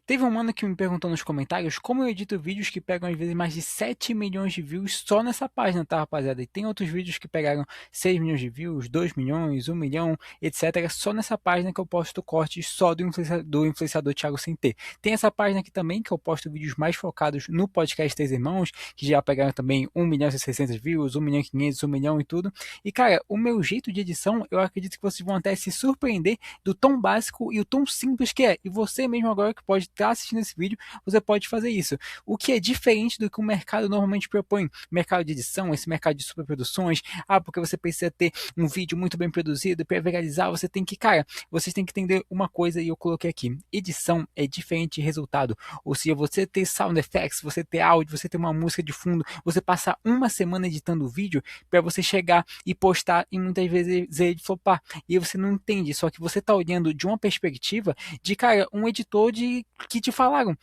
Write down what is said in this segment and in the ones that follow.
Teve um mano que me perguntou nos comentários como eu edito vídeos que pegam às vezes mais de 7 milhões de views só nessa página, tá, rapaziada? E tem outros vídeos que pegaram 6 milhões de views, 2 milhões, 1 milhão, etc. Só nessa página que eu posto cortes só do influenciador Thiago Centê. Tem essa página aqui também que eu posto vídeos mais focados no podcast Três Irmãos, que já pegaram também 1 milhão e 600 views, 1 milhão e 500, 1 milhão e tudo. E cara, o meu jeito de edição, eu acredito que vocês vão até se surpreender do tão básico e o tão simples que é. E você mesmo agora que pode estar assistindo esse vídeo, você pode fazer isso. O que é diferente do que o mercado normalmente propõe. Mercado de edição, esse mercado de superproduções. Porque você precisa ter um vídeo muito bem produzido para viralizar, você tem que, cara, vocês têm que entender uma coisa e eu coloquei aqui. Edição é diferente de resultado. Ou seja, você ter sound effects, você ter áudio, você ter uma música de fundo, você passar uma semana editando o vídeo para você chegar e postar e muitas vezes ele flopar. E você não entende, só que você tá olhando de uma perspectiva de, cara, um editor de que te falaram.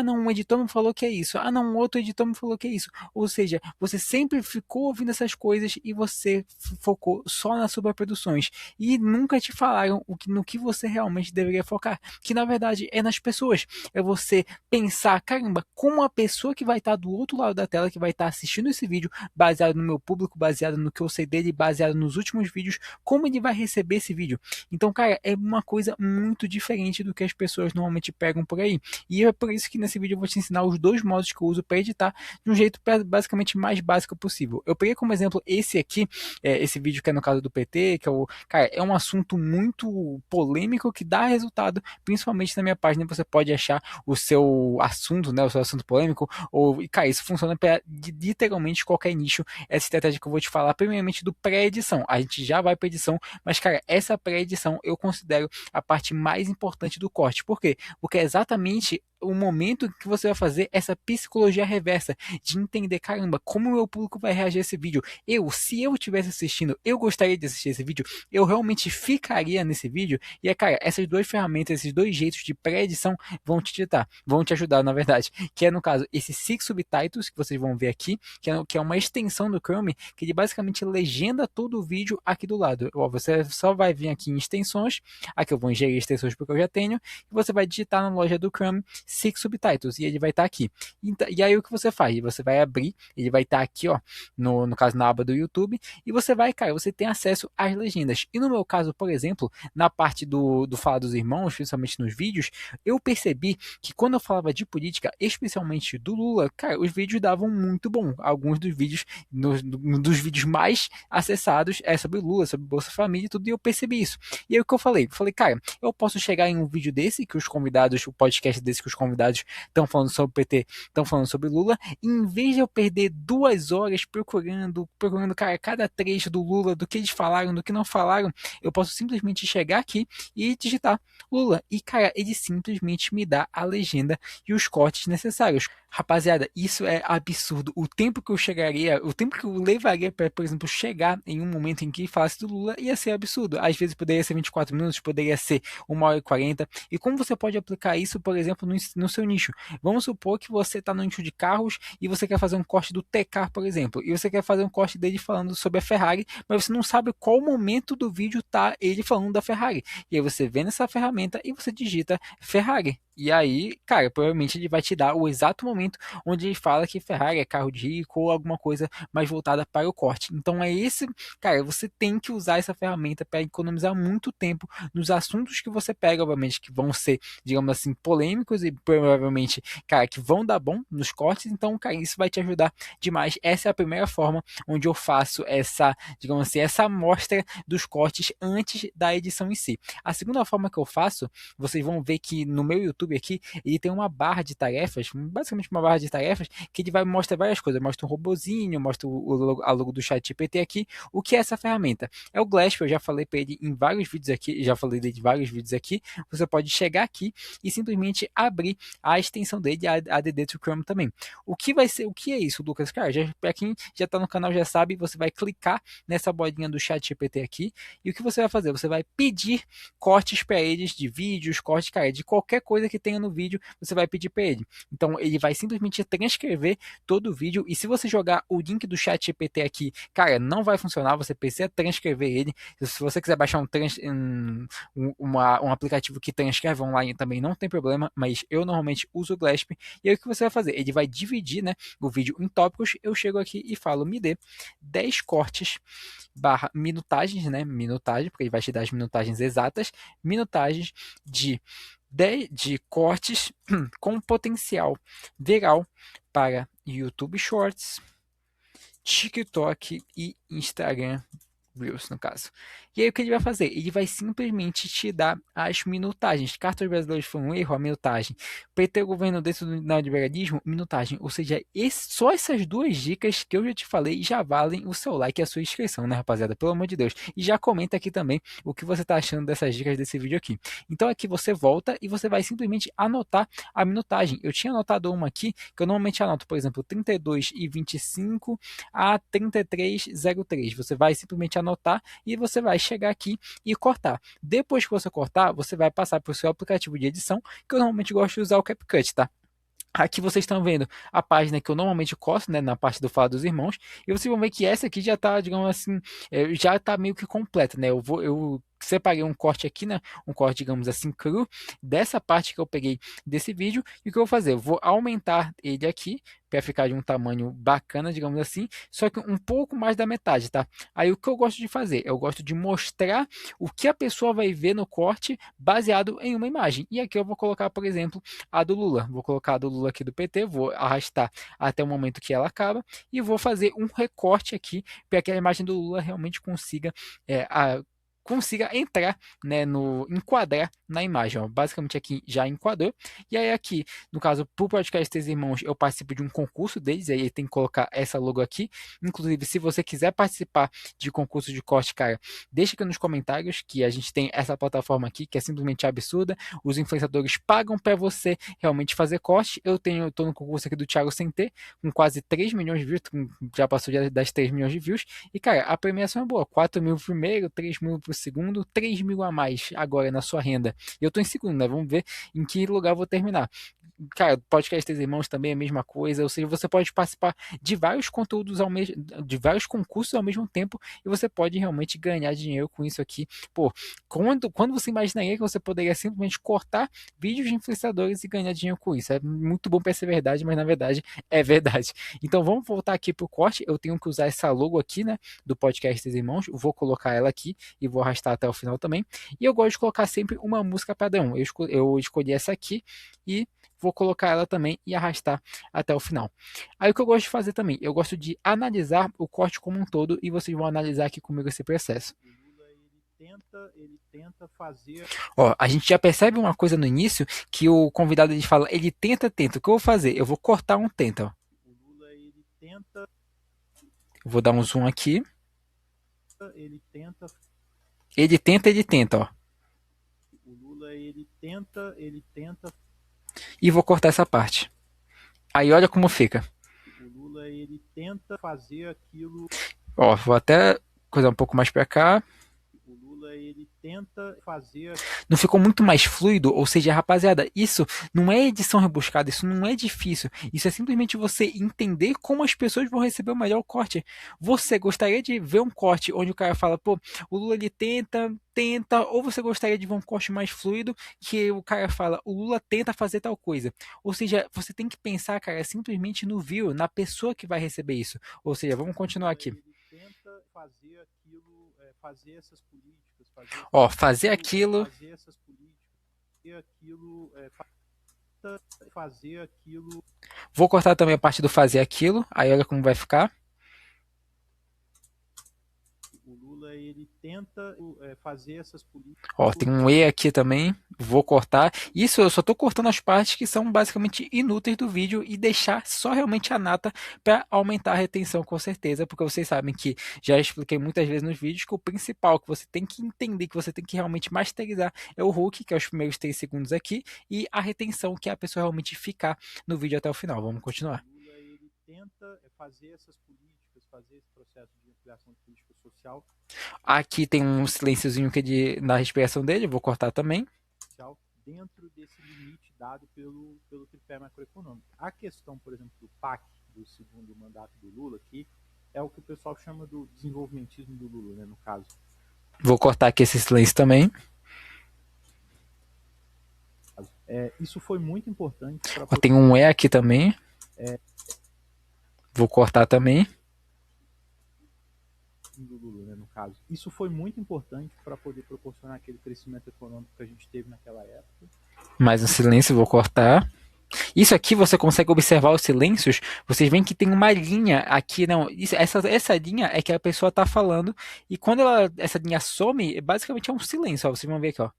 Não, um editor me falou que é isso. Não, um outro editor me falou que é isso. Ou seja, você sempre ficou ouvindo essas coisas e você focou só nas superproduções. E nunca te falaram no que você realmente deveria focar. Que na verdade é nas pessoas. É você pensar, caramba, como a pessoa que vai estar do outro lado da tela, que vai estar assistindo esse vídeo, baseado no meu público, baseado no que eu sei dele, baseado nos últimos vídeos, como ele vai receber esse vídeo. Então, cara, é uma coisa muito diferente do que as pessoas normalmente pegam por aí. E é por isso que nesse vídeo eu vou te ensinar os dois modos que eu uso para editar de um jeito basicamente mais básico possível. Eu peguei como exemplo esse aqui, esse vídeo que é no caso do PT, que cara, é um assunto muito polêmico que dá resultado, principalmente na minha página você pode achar o seu assunto, né, o seu assunto polêmico, e cara, isso funciona para literalmente qualquer nicho. Essa estratégia que eu vou te falar, primeiramente do pré-edição. A gente já vai para edição, mas cara, essa pré-edição eu considero a parte mais importante do corte. Por quê? Porque é exatamente o momento que você vai fazer essa psicologia reversa de entender, caramba, como o meu público vai reagir a esse vídeo. Se eu estivesse assistindo, eu gostaria de assistir esse vídeo, eu realmente ficaria nesse vídeo. E cara, essas duas ferramentas, esses dois jeitos de pré-edição vão te ajudar, na verdade. Que é no caso esse Six Subtitles que vocês vão ver aqui, que é uma extensão do Chrome, que ele basicamente legenda todo o vídeo aqui do lado. Você só vai vir aqui em extensões, aqui eu vou ingerir extensões porque eu já tenho, e você vai digitar na loja do Chrome Six Subtitles, e ele vai estar aqui. E aí o que você faz? Você vai abrir, ele vai estar aqui, ó, no caso na aba do YouTube, e você vai, cara, você tem acesso às legendas. E no meu caso, por exemplo, na parte do Falar dos Irmãos, principalmente nos vídeos, eu percebi que quando eu falava de política, especialmente do Lula, cara, os vídeos davam muito bom. Alguns dos vídeos, dos vídeos mais acessados é sobre Lula, sobre Bolsa Família e tudo, e eu percebi isso. E aí o que eu falei? Falei, cara, eu posso chegar em um vídeo desse, que os convidados, o podcast desse que os convidados estão falando sobre o PT, estão falando sobre Lula, e em vez de eu perder 2 horas procurando, cara, cada trecho do Lula, do que eles falaram, do que não falaram, eu posso simplesmente chegar aqui e digitar Lula. E, cara, ele simplesmente me dá a legenda e os cortes necessários. Rapaziada, isso é absurdo. O tempo que eu levaria para, por exemplo, chegar em um momento em que falasse do Lula ia ser absurdo. Às vezes poderia ser 24 minutos, poderia ser 1 hora e 40. E como você pode aplicar isso, por exemplo, no seu nicho? Vamos supor que você está no nicho de carros e você quer fazer um corte do T-Car, por exemplo, e você quer fazer um corte dele falando sobre a Ferrari, mas você não sabe qual momento do vídeo tá ele falando da Ferrari. E aí você vê nessa ferramenta e você digita Ferrari. E aí, cara, provavelmente ele vai te dar o exato momento onde ele fala que Ferrari é carro de rico ou alguma coisa mais voltada para o corte. Então é esse, cara, você tem que usar essa ferramenta para economizar muito tempo nos assuntos que você pega, obviamente, que vão ser, digamos assim, polêmicos e provavelmente, cara, que vão dar bom nos cortes. Então, cara, isso vai te ajudar demais. Essa é a primeira forma onde eu faço essa, digamos assim, essa amostra dos cortes antes da edição em si. A segunda forma que eu faço, vocês vão ver que no meu YouTube aqui, ele tem uma barra de tarefas, basicamente uma barra de tarefas, que ele vai mostrar várias coisas, mostra um robozinho, mostra a logo do ChatGPT aqui. O que é essa ferramenta? É o Glass, eu já falei para ele em vários vídeos aqui, já falei dele em vários vídeos aqui. Você pode chegar aqui e simplesmente abrir a extensão dele, a ADD to Chrome também. O que é isso, Lucas? Cara, para quem já está no canal já sabe, você vai clicar nessa bolinha do ChatGPT aqui, e o que você vai fazer? Você vai pedir cortes para eles de vídeos, cortes, cara, de qualquer coisa que tenha no vídeo, você vai pedir para ele. Então ele vai simplesmente transcrever todo o vídeo, e se você jogar o link do ChatGPT aqui, cara, não vai funcionar, você precisa transcrever ele. Se você quiser baixar um aplicativo que transcreve online também não tem problema, mas eu normalmente uso o Glasp. E aí o que você vai fazer? Ele vai dividir, né, o vídeo em tópicos. Eu chego aqui e falo, me dê 10 cortes barra minutagens, né, minutagem, porque ele vai te dar as minutagens exatas, minutagens de cortes com potencial viral para YouTube Shorts, TikTok e Instagram Reels, no caso. E aí o que ele vai fazer? Ele vai simplesmente te dar as minutagens. Cartas brasileiras foi um erro, a minutagem. PT governo dentro do neoliberalismo, minutagem. Ou seja, só essas duas dicas que eu já te falei já valem o seu like e a sua inscrição, né, rapaziada? Pelo amor de Deus. E já comenta aqui também o que você está achando dessas dicas desse vídeo aqui. Então aqui você volta e você vai simplesmente anotar a minutagem. Eu tinha anotado uma aqui, que eu normalmente anoto, por exemplo, 32:25 a 33:03. Você vai simplesmente anotar e você vai chegar aqui e cortar. Depois que você cortar, você vai passar para o seu aplicativo de edição, que eu normalmente gosto de usar o CapCut, tá? Aqui vocês estão vendo a página que eu normalmente costo, né, na parte do Fala dos Irmãos, e vocês vão ver que essa aqui já está, digamos assim, já está meio que completa, né? Eu separei um corte aqui, né, um corte, digamos assim, cru, dessa parte que eu peguei desse vídeo, e o que eu vou fazer? Eu vou aumentar ele aqui, para ficar de um tamanho bacana, digamos assim, só que um pouco mais da metade, tá? Aí o que eu gosto de fazer? Eu gosto de mostrar o que a pessoa vai ver no corte baseado em uma imagem. E aqui eu vou colocar, por exemplo, a do Lula. Vou colocar a do Lula aqui do PT, vou arrastar até o momento que ela acaba e vou fazer um recorte aqui para que a imagem do Lula realmente consiga entrar, né, enquadrar na imagem. Ó. Basicamente aqui já enquadrou. E aí aqui, no caso, para o podcast Três Irmãos, eu participo de um concurso deles, aí tem que colocar essa logo aqui. Inclusive, se você quiser participar de concurso de corte, cara, deixa aqui nos comentários que a gente tem essa plataforma aqui que é simplesmente absurda. Os influenciadores pagam para você realmente fazer corte. Eu tô no concurso aqui do Thiago Sentê, com quase 3 milhões de views, já passou das 3 milhões de views. E, cara, a premiação é boa. 4 mil pro primeiro, 3 mil pro segundo, 3 mil a mais agora na sua renda. Eu tô em segundo, né? Vamos ver em que lugar eu vou terminar. Cara, podcast Três Irmãos também é a mesma coisa, ou seja, você pode participar de vários conteúdos de vários concursos ao mesmo tempo, e você pode realmente ganhar dinheiro com isso aqui. Pô, quando você imaginaria que você poderia simplesmente cortar vídeos de influenciadores e ganhar dinheiro com isso? É muito bom para ser verdade, mas na verdade é verdade. Então vamos voltar aqui pro corte. Eu tenho que usar essa logo aqui, né, do podcast Três Irmãos. Vou colocar ela aqui e vou arrastar até o final também. E eu gosto de colocar sempre uma música padrão. Eu escolhi essa aqui e vou colocar ela também e arrastar até o final. Aí o que eu gosto de fazer também, eu gosto de analisar o corte como um todo, e vocês vão analisar aqui comigo esse processo. Ele tenta fazer. Ó, a gente já percebe uma coisa no início, que o convidado ele fala, ele tenta. O que eu vou fazer? Eu vou cortar um tenta, ó. O Lula, ele tenta. Vou dar um zoom aqui. Ele tenta, ó. O Lula, ele tenta. E vou cortar essa parte. Aí olha como fica. O Lula, ele tenta fazer aquilo. Ó, vou até coisar um pouco mais para cá. O Lula, ele tenta fazer. Não ficou muito mais fluido? Ou seja, rapaziada, isso não é edição rebuscada, isso não é difícil. Isso é simplesmente você entender como as pessoas vão receber o melhor corte. Você gostaria de ver um corte onde o cara fala, pô, o Lula ele tenta, ou você gostaria de ver um corte mais fluido que o cara fala, o Lula tenta fazer tal coisa. Ou seja, você tem que pensar, cara, simplesmente no view, na pessoa que vai receber isso. Ou seja, vamos continuar aqui. Ele tenta fazer aquilo, fazer essas políticas, fazer aquilo, fazer aquilo. Vou cortar também a parte do fazer aquilo, aí olha como vai ficar. O Lula, ele tenta fazer essas políticas. Ó, tem um E aqui também, vou cortar. Isso eu só estou cortando as partes que são basicamente inúteis do vídeo e deixar só realmente a nata para aumentar a retenção, com certeza, porque vocês sabem que já expliquei muitas vezes nos vídeos que o principal que você tem que entender, que você tem que realmente masterizar é o hook, que é os primeiros 3 segundos aqui, e a retenção, que é a pessoa realmente ficar no vídeo até o final. Vamos continuar. O Lula, ele tenta fazer essas políticas, fazer esse processo de ampliação de política social. Aqui tem um silênciozinho que na respiração dele, vou cortar também. Dentro desse limite dado pelo tripé macroeconômico. A questão, por exemplo, do PAC, do segundo mandato do Lula, que é o que o pessoal chama do desenvolvimentismo do Lula, né, no caso. Vou cortar aqui esse silêncio também. Isso foi muito importante para Tem um E aqui também. Vou cortar também. do Lula, né, no caso. Isso foi muito importante para poder proporcionar aquele crescimento econômico que a gente teve naquela época. Mais um silêncio, vou cortar. Isso aqui você consegue observar os silêncios. Vocês veem que tem uma linha aqui, não? Essa linha é que a pessoa está falando e quando essa linha some, basicamente é um silêncio. Ó, vocês vão ver aqui, ó.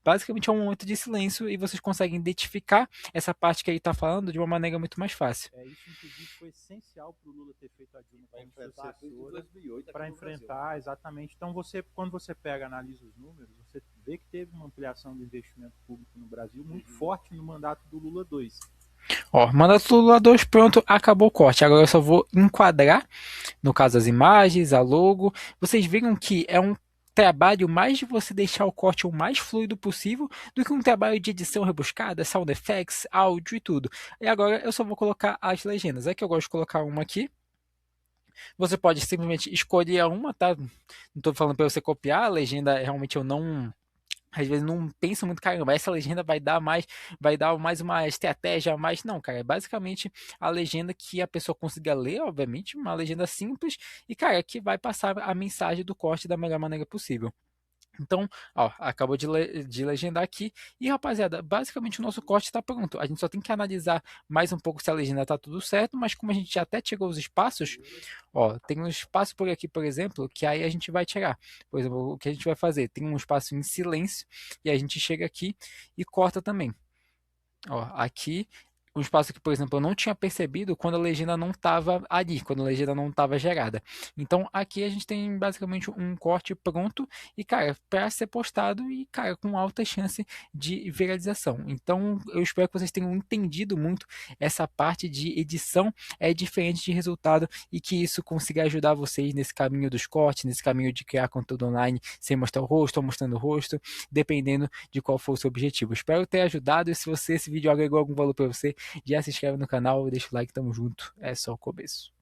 Basicamente é um momento de silêncio e vocês conseguem identificar essa parte que ele está falando de uma maneira muito mais fácil. Isso, inclusive, foi essencial para o Lula ter feito a Dilma como sucessora para enfrentar, exatamente. Então, quando você pega, analisa os números, você vê que teve uma ampliação do investimento público no Brasil muito forte no mandato do Lula 2. Ó, mandato do Lula 2, pronto, acabou o corte. Agora eu só vou enquadrar, no caso, as imagens, a logo. Vocês viram que é um trabalho mais de você deixar o corte o mais fluido possível do que um trabalho de edição rebuscada, sound effects, áudio e tudo. E agora eu só vou colocar as legendas. Aqui eu gosto de colocar uma aqui. Você pode simplesmente escolher uma, tá? Não estou falando para você copiar, a legenda realmente eu não às vezes não pensa muito, caramba, essa legenda vai dar mais uma estratégia, mais não, cara, é basicamente a legenda que a pessoa consiga ler, obviamente, uma legenda simples e, cara, que vai passar a mensagem do corte da melhor maneira possível. Então, ó, acabou de legendar aqui. E, rapaziada, basicamente o nosso corte está pronto. A gente só tem que analisar mais um pouco se a legenda está tudo certo, mas como a gente já até tirou os espaços, ó, tem um espaço por aqui, por exemplo, que aí a gente vai tirar. Por exemplo, o que a gente vai fazer? Tem um espaço em silêncio e a gente chega aqui e corta também. Ó, aqui um espaço que, por exemplo, eu não tinha percebido quando a legenda não estava ali, quando a legenda não estava gerada. Então, aqui a gente tem basicamente um corte pronto e, cara, para ser postado e, cara, com alta chance de viralização. Então, eu espero que vocês tenham entendido muito essa parte de edição é diferente de resultado e que isso consiga ajudar vocês nesse caminho dos cortes, nesse caminho de criar conteúdo online sem mostrar o rosto ou mostrando o rosto, dependendo de qual for o seu objetivo. Espero ter ajudado e se esse vídeo agregou algum valor para você, já se inscreve no canal e deixa o like, tamo junto. É só o começo.